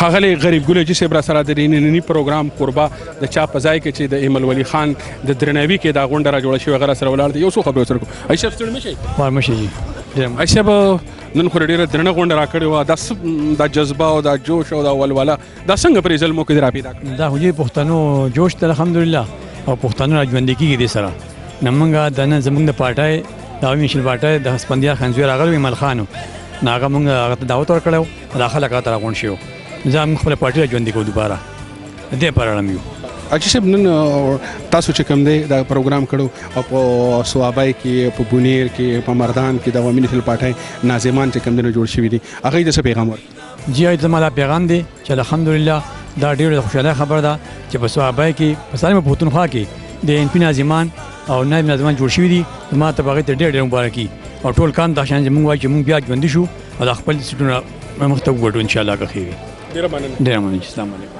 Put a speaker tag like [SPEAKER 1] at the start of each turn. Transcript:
[SPEAKER 1] ښاغلی غریب ګل حاجي صاحب را سره د ننني پروګرام کوربه د چا په ځای کې چې د ایمل ولی خان د درناوي کې دا غونډه را جوړه شوې هغه را سره ولاړ دی. یو څو خبرې ورسره کوو. حاجي صاحب ستړي مه شئ.
[SPEAKER 2] مه شئ.
[SPEAKER 1] حاجي صاحب نن خو ډېره درنه غونډه را کړې وه. دا جذبه او دا جوش او دا ولوله دا څنګه پرې زلمو کې را پیدا کړه؟
[SPEAKER 2] دا خو چې پښتنو جوش ته الحمدلله او پښتنو را ژوندي کېږي دې سره. نه موږ د نن زموږ د پارټۍ د عوامي مشر پارټۍ د هسپندیار خنزوی راغلی ایمل خان نو هغه موږ هغه ته دعوت ورکړی دا خلک هغه ته راغونډ شوي زه موږ خپله پارټي را ژوندي کوو دوباره دې پر اړم یو.
[SPEAKER 1] حاجي صاحب نن تاسو چې کوم دی دا پروګرام کړو او په سوابای کې په بونیر کې په مردان کې د عوامي نشل پارټۍ ناظمان چې کوم دی جوړ شوي دي هغه د څه پیغام ورکړي؟
[SPEAKER 2] جی زما دا پیغام دی چې الحمدلله دا ډېره خوشاله خبره ده چې په سوابای کې په سالمه پښتونخوا کې د NP ناظمان او نائب ناظمان جوړ شوي دي. ما ته هغې ته ډېر مبارکي او ټول کان دا شان چې موږ وایو چې موږ بیا ژوندي شو او د خپل سیټونه مخ ته وګټو انشاءالله که ښې وي.
[SPEAKER 1] ډېره مننه.
[SPEAKER 2] ډېره مننه. السلام علیکم.